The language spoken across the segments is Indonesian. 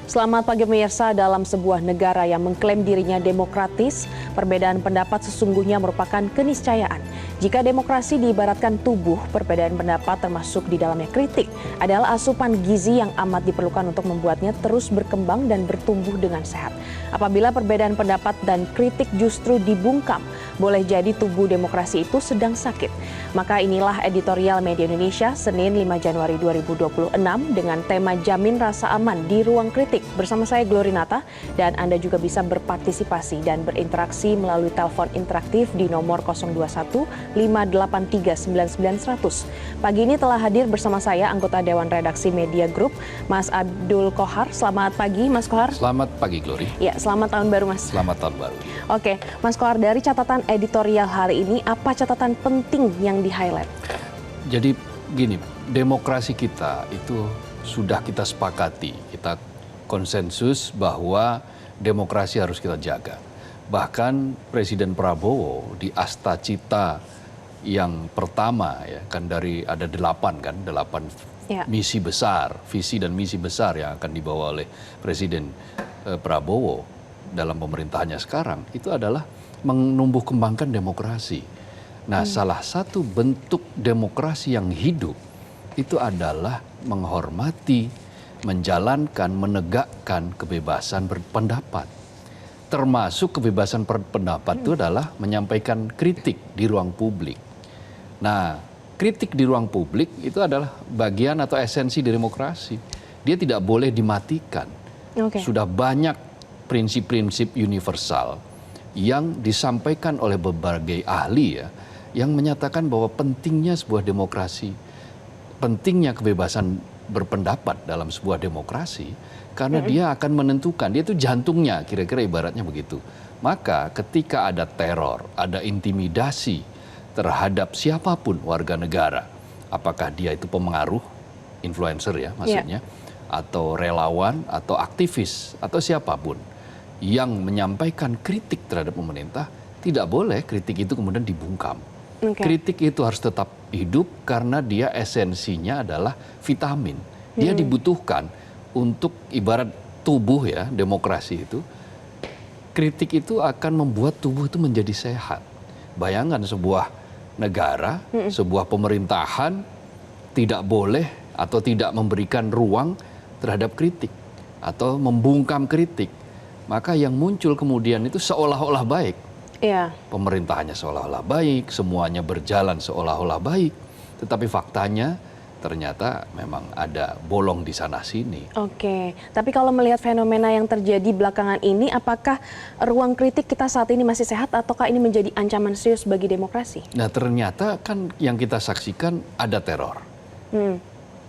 Selamat pagi pemirsa, dalam sebuah negara yang mengklaim dirinya demokratis, perbedaan pendapat sesungguhnya merupakan keniscayaan. Jika demokrasi diibaratkan tubuh, perbedaan pendapat termasuk di dalamnya kritik adalah asupan gizi yang amat diperlukan untuk membuatnya terus berkembang dan bertumbuh dengan sehat. Apabila perbedaan pendapat dan kritik justru dibungkam, boleh jadi tubuh demokrasi itu sedang sakit. Maka inilah editorial Media Indonesia Senin 5 Januari 2026 dengan tema Jamin Rasa Aman di Ruang Kritik. Bersama saya Glorinata, dan Anda juga bisa berpartisipasi dan berinteraksi melalui telepon interaktif di nomor 021 583 99 100. Pagi ini telah hadir bersama saya anggota Dewan Redaksi Media Group, Mas Abdul Kohar. Selamat pagi, Mas Kohar. Selamat pagi, Glory. Ya, selamat tahun baru, Mas. Selamat tahun baru. Oke, Mas Kohar, dari catatan editorial hari ini, apa catatan penting yang di-highlight? Jadi gini, demokrasi kita itu sudah kita sepakati, kita konsensus bahwa demokrasi harus kita jaga. Bahkan Presiden Prabowo di Asta Cita yang pertama ya kan ada 8 misi besar, visi dan misi besar yang akan dibawa oleh Presiden Prabowo dalam pemerintahannya sekarang itu adalah menumbuh kembangkan demokrasi. Nah, salah satu bentuk demokrasi yang hidup itu adalah menghormati, menjalankan, menegakkan kebebasan berpendapat. Termasuk kebebasan berpendapat itu adalah menyampaikan kritik di ruang publik. Nah, kritik di ruang publik itu adalah bagian atau esensi dari demokrasi. Dia tidak boleh dimatikan. Sudah banyak prinsip-prinsip universal yang disampaikan oleh berbagai ahli ya, yang menyatakan bahwa pentingnya sebuah demokrasi, pentingnya kebebasan berpendapat dalam sebuah demokrasi, karena dia akan menentukan, dia itu jantungnya, kira-kira ibaratnya begitu. Maka ketika ada teror, ada intimidasi terhadap siapapun warga negara, apakah dia itu pemengaruh, influencer ya maksudnya, atau relawan, atau aktivis, atau siapapun yang menyampaikan kritik terhadap pemerintah, tidak boleh kritik itu kemudian dibungkam. Kritik itu harus tetap hidup karena dia esensinya adalah vitamin. Dia dibutuhkan untuk ibarat tubuh ya, demokrasi itu. Kritik itu akan membuat tubuh itu menjadi sehat. Bayangkan sebuah negara, sebuah pemerintahan tidak boleh atau tidak memberikan ruang terhadap kritik atau membungkam kritik. Maka yang muncul kemudian itu seolah-olah baik. Pemerintahannya seolah-olah baik, semuanya berjalan seolah-olah baik, tetapi faktanya ternyata memang ada bolong di sana-sini. Oke, tapi kalau melihat fenomena yang terjadi belakangan ini, apakah ruang kritik kita saat ini masih sehat ataukah ini menjadi ancaman serius bagi demokrasi? Nah, ternyata kan yang kita saksikan ada teror.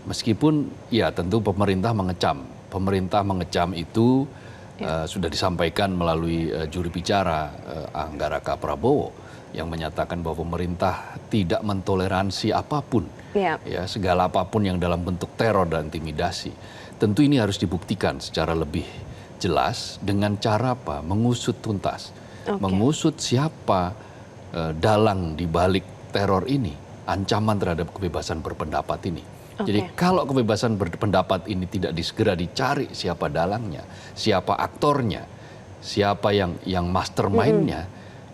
Meskipun ya tentu pemerintah mengecam itu sudah disampaikan melalui juru bicara Anggara K. Prabowo yang menyatakan bahwa pemerintah tidak mentoleransi apapun, ya segala apapun yang dalam bentuk teror dan intimidasi. Tentu ini harus dibuktikan secara lebih jelas dengan cara apa? Mengusut tuntas, mengusut siapa dalang di balik teror ini, ancaman terhadap kebebasan berpendapat ini. Jadi kalau kebebasan berpendapat ini tidak segera dicari siapa dalangnya, siapa aktornya, siapa yang mastermind-nya,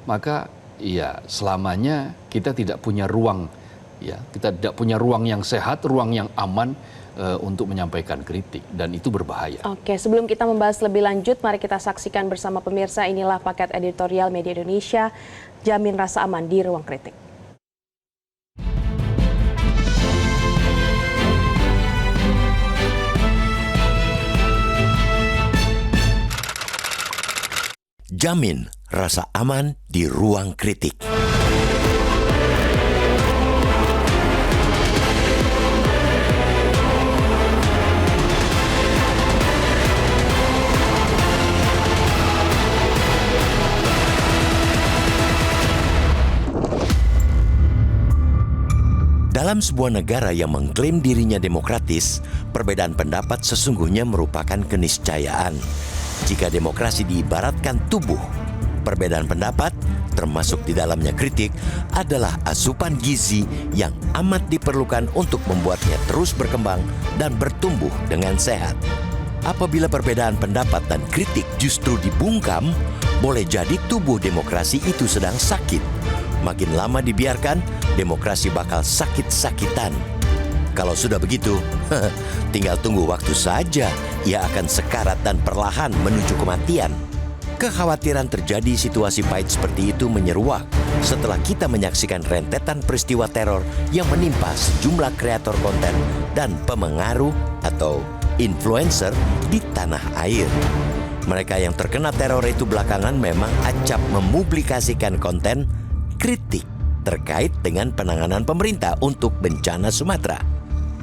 maka ya selamanya kita tidak punya ruang, ya kita tidak punya ruang yang sehat, ruang yang aman untuk menyampaikan kritik, dan itu berbahaya. Oke, sebelum kita membahas lebih lanjut, mari kita saksikan bersama pemirsa, inilah paket editorial Media Indonesia, Jamin Rasa Aman di Ruang Kritik. Jamin rasa aman di ruang kritik. Dalam sebuah negara yang mengklaim dirinya demokratis, perbedaan pendapat sesungguhnya merupakan keniscayaan. Jika demokrasi diibaratkan tubuh, perbedaan pendapat, termasuk di dalamnya kritik, adalah asupan gizi yang amat diperlukan untuk membuatnya terus berkembang dan bertumbuh dengan sehat. Apabila perbedaan pendapat dan kritik justru dibungkam, boleh jadi tubuh demokrasi itu sedang sakit. Makin lama dibiarkan, demokrasi bakal sakit-sakitan. Kalau sudah begitu, tinggal tunggu waktu saja ia akan sekarat dan perlahan menuju kematian. Kekhawatiran terjadi situasi pahit seperti itu menyeruak setelah kita menyaksikan rentetan peristiwa teror yang menimpa sejumlah kreator konten dan pemengaruh atau influencer di tanah air. Mereka yang terkena teror itu belakangan memang acap mempublikasikan konten kritik terkait dengan penanganan pemerintah untuk bencana Sumatera.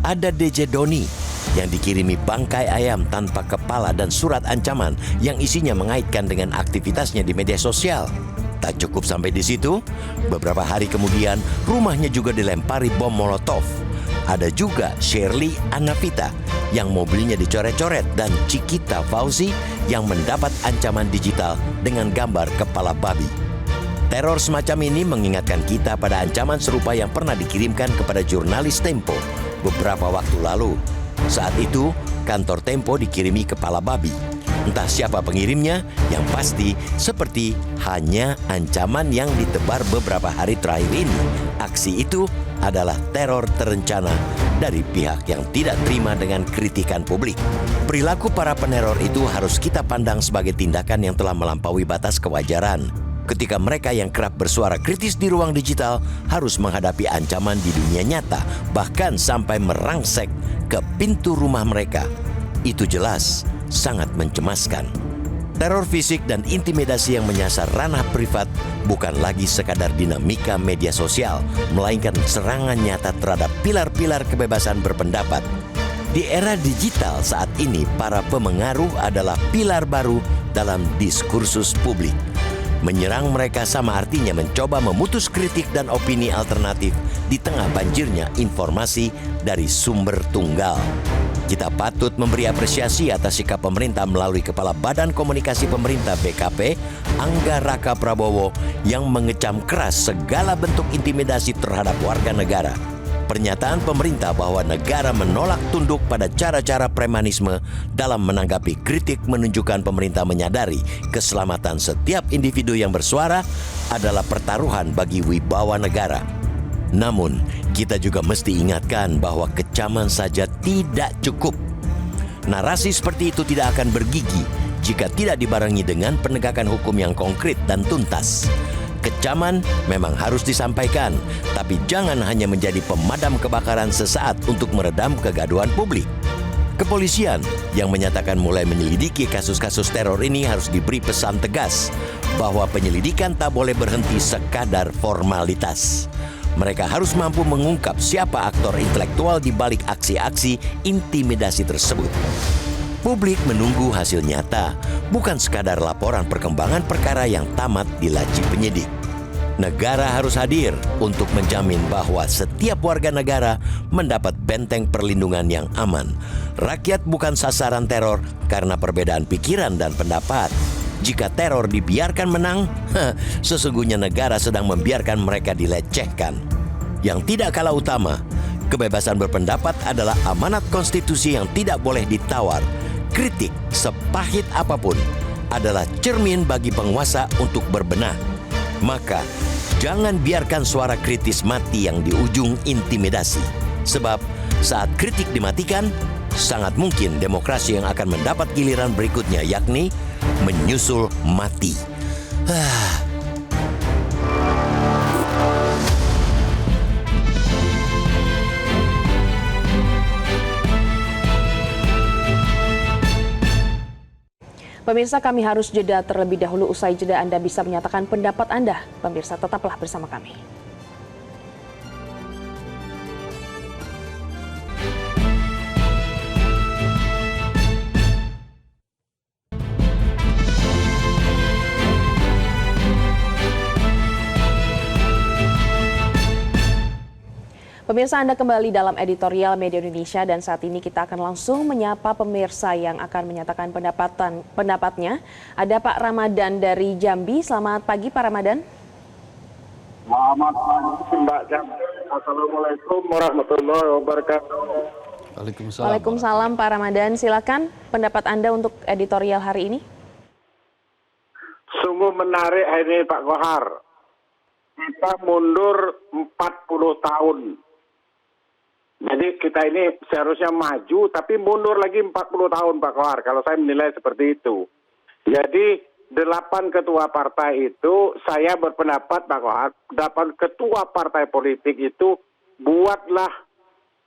Ada DJ Doni yang dikirimi bangkai ayam tanpa kepala dan surat ancaman yang isinya mengaitkan dengan aktivitasnya di media sosial. Tak cukup sampai di situ, beberapa hari kemudian rumahnya juga dilempari bom molotov. Ada juga Shirley Anavita yang mobilnya dicoret-coret dan Cikita Fauzi yang mendapat ancaman digital dengan gambar kepala babi. Teror semacam ini mengingatkan kita pada ancaman serupa yang pernah dikirimkan kepada jurnalis Tempo beberapa waktu lalu. Saat itu, kantor Tempo dikirimi kepala babi. Entah siapa pengirimnya, yang pasti seperti hanya ancaman yang ditebar beberapa hari terakhir ini. Aksi itu adalah teror terencana dari pihak yang tidak terima dengan kritikan publik. Perilaku para peneror itu harus kita pandang sebagai tindakan yang telah melampaui batas kewajaran. Ketika mereka yang kerap bersuara kritis di ruang digital harus menghadapi ancaman di dunia nyata, bahkan sampai merangsek ke pintu rumah mereka. Itu jelas sangat mencemaskan. Teror fisik dan intimidasi yang menyasar ranah privat bukan lagi sekadar dinamika media sosial, melainkan serangan nyata terhadap pilar-pilar kebebasan berpendapat. Di era digital saat ini, para pemengaruh adalah pilar baru dalam diskursus publik. Menyerang mereka sama artinya mencoba memutus kritik dan opini alternatif di tengah banjirnya informasi dari sumber tunggal. Kita patut memberi apresiasi atas sikap pemerintah melalui Kepala Badan Komunikasi Pemerintah BKP, Angga Raka Prabowo, yang mengecam keras segala bentuk intimidasi terhadap warga negara. Pernyataan pemerintah bahwa negara menolak tunduk pada cara-cara premanisme dalam menanggapi kritik menunjukkan pemerintah menyadari keselamatan setiap individu yang bersuara adalah pertaruhan bagi wibawa negara. Namun, kita juga mesti ingatkan bahwa kecaman saja tidak cukup. Narasi seperti itu tidak akan bergigi jika tidak dibarengi dengan penegakan hukum yang konkret dan tuntas. Kecaman memang harus disampaikan, tapi jangan hanya menjadi pemadam kebakaran sesaat untuk meredam kegaduhan publik. Kepolisian yang menyatakan mulai menyelidiki kasus-kasus teror ini harus diberi pesan tegas bahwa penyelidikan tak boleh berhenti sekadar formalitas. Mereka harus mampu mengungkap siapa aktor intelektual di balik aksi-aksi intimidasi tersebut. Publik menunggu hasil nyata, bukan sekadar laporan perkembangan perkara yang tamat di laci penyidik. Negara harus hadir untuk menjamin bahwa setiap warga negara mendapat benteng perlindungan yang aman. Rakyat bukan sasaran teror karena perbedaan pikiran dan pendapat. Jika teror dibiarkan menang, sesungguhnya negara sedang membiarkan mereka dilecehkan. Yang tidak kalah utama, kebebasan berpendapat adalah amanat konstitusi yang tidak boleh ditawar. Kritik sepahit apapun adalah cermin bagi penguasa untuk berbenah. Maka, jangan biarkan suara kritis mati yang di ujung intimidasi. Sebab, saat kritik dimatikan, sangat mungkin demokrasi yang akan mendapat giliran berikutnya, yakni menyusul mati. Pemirsa, kami harus jeda terlebih dahulu. Usai jeda Anda bisa menyatakan pendapat Anda. Pemirsa, tetaplah bersama kami. Pemirsa, Anda kembali dalam editorial Media Indonesia dan saat ini kita akan langsung menyapa pemirsa yang akan menyatakan pendapatnya. Ada Pak Ramadan dari Jambi. Selamat pagi Pak Ramadan. Selamat pagi Mbak Jam. Assalamualaikum warahmatullahi wabarakatuh. Waalaikumsalam. Waalaikumsalam Pak Ramadan. Silakan pendapat Anda untuk editorial hari ini. Sungguh menarik hari ini Pak Kohar. Kita mundur 40 tahun. Jadi kita ini seharusnya maju tapi mundur lagi 40 tahun Pak Kohar. Kalau saya menilai seperti itu. Jadi 8 ketua partai itu saya berpendapat Pak Kohar, 8 ketua partai politik itu buatlah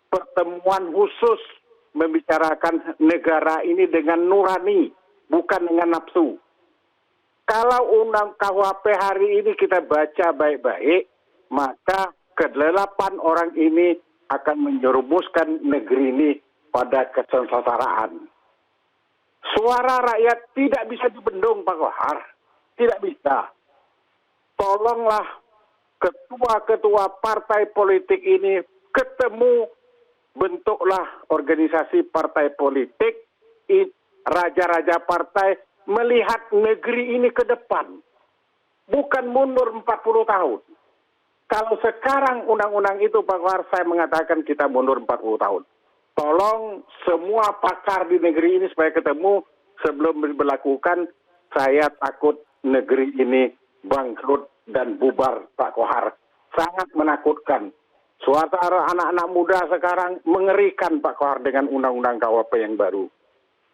pertemuan khusus membicarakan negara ini dengan nurani, bukan dengan nafsu. Kalau undang KUHP hari ini kita baca baik-baik, maka ke-8 orang ini akan menjerumuskan negeri ini pada kesengsaraan. Suara rakyat tidak bisa dibendung, Pak Kohar. Tidak bisa. Tolonglah ketua-ketua partai politik ini ketemu, bentuklah organisasi partai politik, raja-raja partai melihat negeri ini ke depan. Bukan mundur 40 tahun. Kalau sekarang undang-undang itu, Pak Kohar, saya mengatakan kita mundur 40 tahun. Tolong semua pakar di negeri ini supaya ketemu sebelum diberlakukan. Saya takut negeri ini bangkrut dan bubar, Pak Kohar. Sangat menakutkan. Suara anak-anak muda sekarang mengerikan, Pak Kohar, dengan undang-undang KUHP yang baru.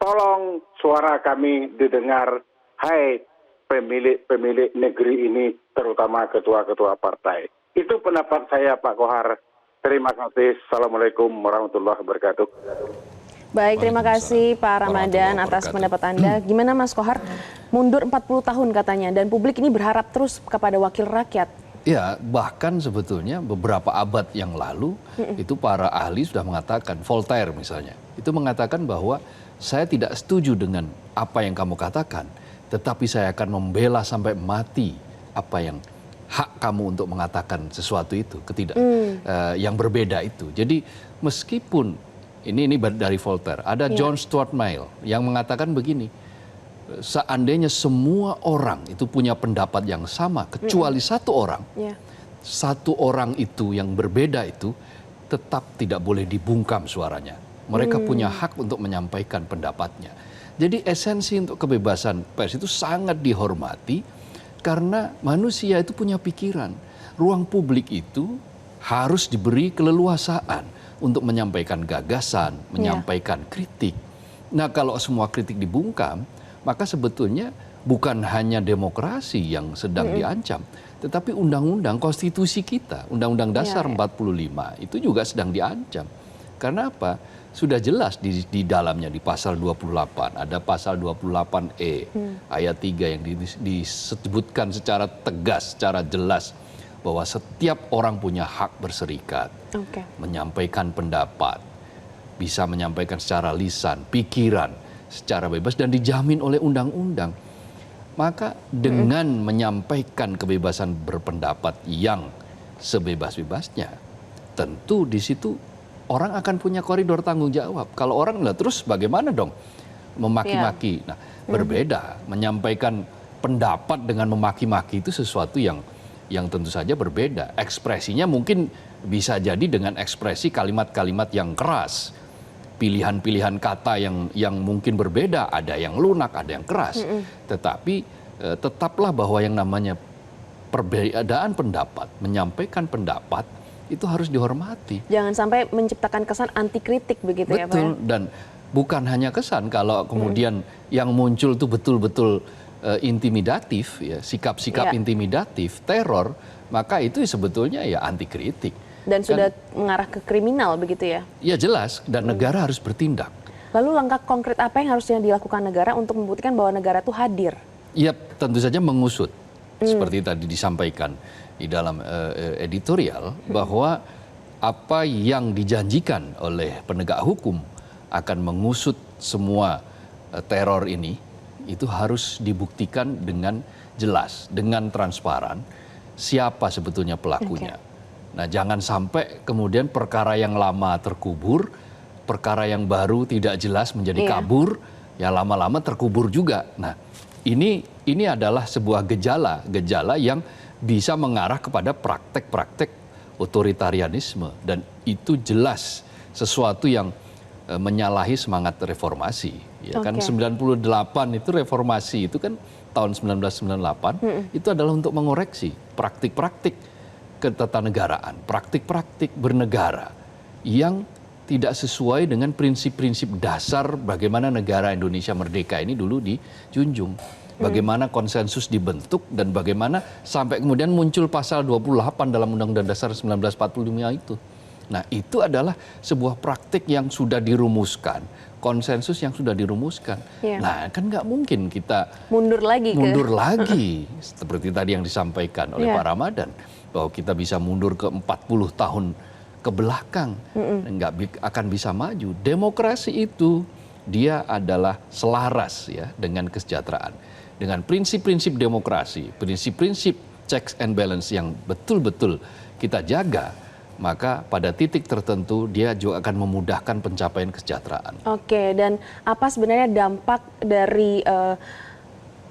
Tolong suara kami didengar, hai pemilik-pemilik negeri ini, terutama ketua-ketua partai. Itu pendapat saya, Pak Kohar. Terima kasih. Assalamualaikum warahmatullahi wabarakatuh. Baik, terima kasih Pak Ramadan atas pendapat Anda. Gimana Mas Kohar? Mundur 40 tahun katanya, dan publik ini berharap terus kepada wakil rakyat. Ya, bahkan sebetulnya beberapa abad yang lalu itu para ahli sudah mengatakan, Voltaire misalnya, itu mengatakan bahwa saya tidak setuju dengan apa yang kamu katakan, tetapi saya akan membela sampai mati apa yang hak kamu untuk mengatakan sesuatu itu, yang berbeda itu. Jadi meskipun ini dari Voltaire, ada John Stuart Mill yang mengatakan begini, seandainya semua orang itu punya pendapat yang sama, kecuali satu orang itu yang berbeda itu tetap tidak boleh dibungkam suaranya. Mereka punya hak untuk menyampaikan pendapatnya. Jadi esensi untuk kebebasan pers itu sangat dihormati, karena manusia itu punya pikiran. Ruang publik itu harus diberi keleluasaan untuk menyampaikan gagasan, menyampaikan kritik. Nah, kalau semua kritik dibungkam, maka sebetulnya bukan hanya demokrasi yang sedang diancam, tetapi undang-undang konstitusi kita, Undang-Undang Dasar 45 itu juga sedang diancam. Karena apa? Sudah jelas di dalamnya di pasal 28, ada pasal 28E ayat 3 yang disebutkan secara tegas, secara jelas bahwa setiap orang punya hak berserikat, menyampaikan pendapat, bisa menyampaikan secara lisan, pikiran, secara bebas dan dijamin oleh undang-undang. Maka dengan menyampaikan kebebasan berpendapat yang sebebas-bebasnya, tentu di situ orang akan punya koridor tanggung jawab. Kalau orang terus bagaimana dong memaki-maki? Nah, berbeda. Menyampaikan pendapat dengan memaki-maki itu sesuatu yang tentu saja berbeda. Ekspresinya mungkin bisa jadi dengan ekspresi kalimat-kalimat yang keras. Pilihan-pilihan kata yang mungkin berbeda, ada yang lunak, ada yang keras. Tetapi tetaplah bahwa yang namanya perbedaan pendapat, menyampaikan pendapat itu harus dihormati. Jangan sampai menciptakan kesan anti kritik begitu ya Pak? Betul, dan bukan hanya kesan kalau kemudian yang muncul itu betul-betul intimidatif, ya, sikap-sikap intimidatif, teror, maka itu sebetulnya ya anti kritik. Dan sudah mengarah ke kriminal begitu ya? Ya jelas, dan negara harus bertindak. Lalu langkah konkret apa yang harusnya dilakukan negara untuk membuktikan bahwa negara itu hadir? Ya tentu saja mengusut, seperti tadi disampaikan di dalam editorial, bahwa apa yang dijanjikan oleh penegak hukum akan mengusut semua teror ini, itu harus dibuktikan dengan jelas, dengan transparan, siapa sebetulnya pelakunya. Nah, jangan sampai kemudian perkara yang lama terkubur, perkara yang baru tidak jelas menjadi kabur, ya lama-lama terkubur juga. Nah, ini adalah sebuah gejala yang bisa mengarah kepada praktek-praktek otoritarianisme, dan itu jelas sesuatu yang menyalahi semangat reformasi. Ya kan Oke. 98 itu reformasi itu kan tahun 1998 itu adalah untuk mengoreksi praktik-praktik ketatanegaraan, praktik-praktik bernegara yang tidak sesuai dengan prinsip-prinsip dasar bagaimana negara Indonesia merdeka ini dulu dijunjung. Bagaimana konsensus dibentuk dan bagaimana sampai kemudian muncul pasal 28 dalam Undang-Undang Dasar 1945 itu. Nah, itu adalah sebuah praktik yang sudah dirumuskan, konsensus yang sudah dirumuskan. Iya. Nah, kan nggak mungkin kita Mundur lagi seperti tadi yang disampaikan oleh Iya. Pak Ramadan, bahwa kita bisa mundur ke 40 tahun ke belakang, nggak akan bisa maju. Demokrasi itu dia adalah selaras ya dengan kesejahteraan, dengan prinsip-prinsip demokrasi, prinsip-prinsip checks and balance yang betul-betul kita jaga, maka pada titik tertentu dia juga akan memudahkan pencapaian kesejahteraan. Oke, dan apa sebenarnya dampak dari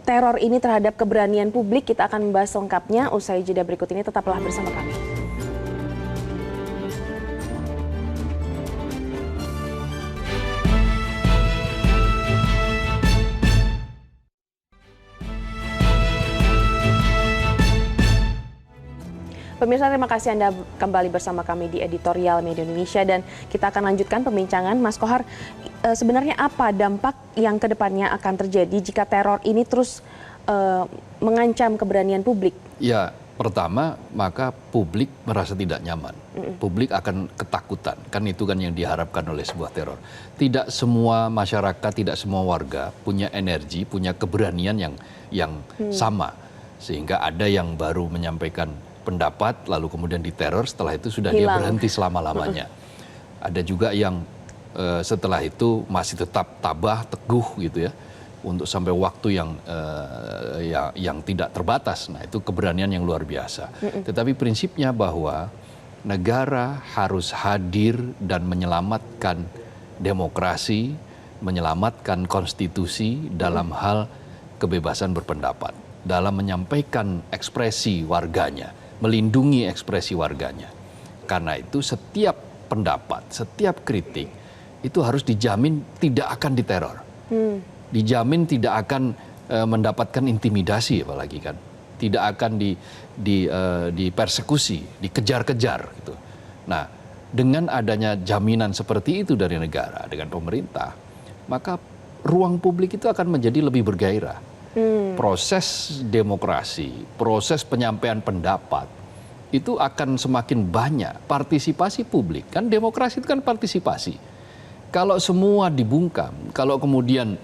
teror ini terhadap keberanian publik? Kita akan membahas lengkapnya usai jeda berikut ini. Tetaplah bersama kami. Pemirsa, terima kasih Anda kembali bersama kami di Editorial Media Indonesia, dan kita akan lanjutkan perbincangan. Mas Kohar, sebenarnya apa dampak yang kedepannya akan terjadi jika teror ini terus mengancam keberanian publik? Ya, pertama maka publik merasa tidak nyaman. Publik akan ketakutan. Kan itu kan yang diharapkan oleh sebuah teror. Tidak semua masyarakat, tidak semua warga punya energi, punya keberanian yang sama. Sehingga ada yang baru menyampaikan pendapat lalu kemudian diteror, setelah itu sudah dia berhenti selama-lamanya. Ada juga yang setelah itu masih tetap tabah, teguh gitu ya, untuk sampai waktu yang tidak terbatas. Nah, itu keberanian yang luar biasa. Tetapi prinsipnya bahwa negara harus hadir dan menyelamatkan demokrasi, menyelamatkan konstitusi dalam hal kebebasan berpendapat, dalam menyampaikan ekspresi warganya, melindungi ekspresi warganya. Karena itu setiap pendapat, setiap kritik itu harus dijamin tidak akan diteror. Dijamin tidak akan mendapatkan intimidasi apalagi kan. Tidak akan dipersekusi, dikejar-kejar gitu. Nah, dengan adanya jaminan seperti itu dari negara, dengan pemerintah, maka ruang publik itu akan menjadi lebih bergairah. Proses demokrasi, proses penyampaian pendapat itu akan semakin banyak. Partisipasi publik, kan demokrasi itu kan partisipasi. Kalau semua dibungkam, kalau kemudian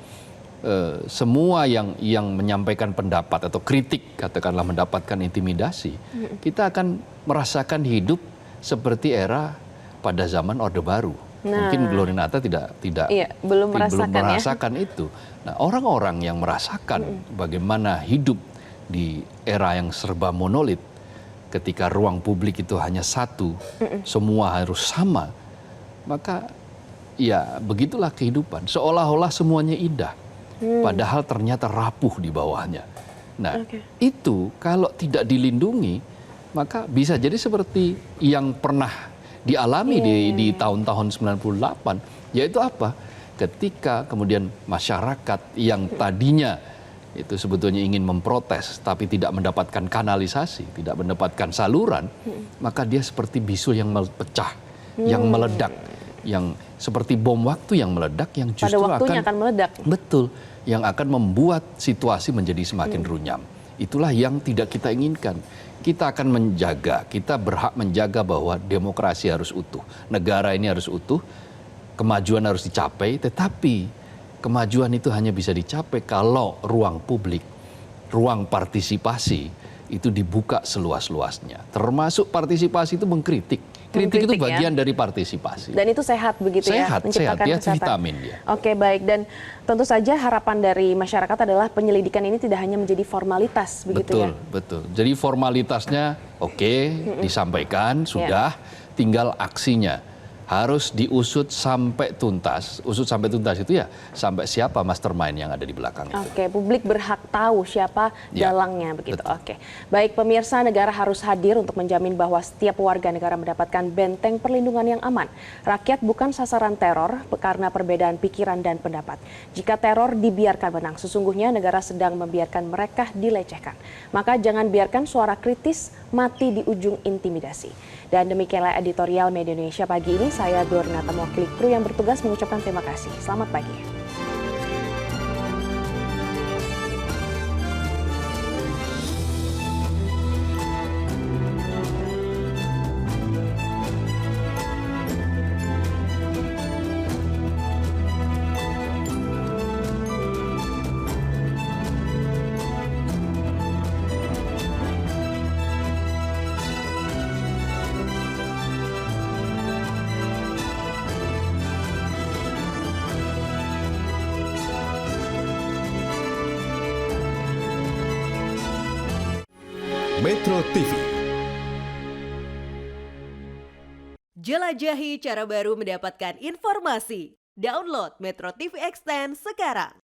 semua yang menyampaikan pendapat atau kritik katakanlah mendapatkan intimidasi, kita akan merasakan hidup seperti era pada zaman Orde Baru. Mungkin Glorinata belum merasakan itu. Nah, orang-orang yang merasakan bagaimana hidup di era yang serba monolit, ketika ruang publik itu hanya satu, semua harus sama, maka ya begitulah kehidupan. Seolah-olah semuanya indah, padahal ternyata rapuh di bawahnya. Nah, itu kalau tidak dilindungi, maka bisa jadi seperti yang pernah dialami di tahun-tahun 98, yaitu apa? Ketika kemudian masyarakat yang tadinya itu sebetulnya ingin memprotes tapi tidak mendapatkan kanalisasi, tidak mendapatkan saluran, maka dia seperti bisul yang pecah, yang meledak, yang seperti bom waktu yang meledak, yang justru pada waktunya akan meledak. Betul, yang akan membuat situasi menjadi semakin runyam. Itulah yang tidak kita inginkan. Kita akan menjaga, kita berhak menjaga bahwa demokrasi harus utuh, negara ini harus utuh, kemajuan harus dicapai, tetapi kemajuan itu hanya bisa dicapai kalau ruang publik, ruang partisipasi itu dibuka seluas-luasnya. Termasuk partisipasi itu mengkritik. Kritik itu bagian dari partisipasi. Dan itu sehat begitu ya, menciptakan sehat, dia vitamin dia. Oke, baik. Dan tentu saja harapan dari masyarakat adalah penyelidikan ini tidak hanya menjadi formalitas begitu ya. Betul. Jadi formalitasnya disampaikan, sudah, tinggal aksinya. harus diusut sampai tuntas. Usut sampai tuntas itu ya sampai siapa mastermind yang ada di belakang itu. Oke, publik berhak tahu siapa Ya, dalangnya begitu. betul. Oke. Baik, pemirsa, negara harus hadir untuk menjamin bahwa setiap warga negara mendapatkan benteng perlindungan yang aman. Rakyat bukan sasaran teror karena perbedaan pikiran dan pendapat. Jika teror dibiarkan menang, sesungguhnya negara sedang membiarkan mereka dilecehkan. Maka jangan biarkan suara kritis mati di ujung intimidasi. Dan demikianlah editorial Media Indonesia pagi ini. Saya Dornata mewakili kru yang bertugas mengucapkan terima kasih. Selamat pagi. Metro TV. Jelajahi cara baru mendapatkan informasi. Download Metro TV Extend sekarang.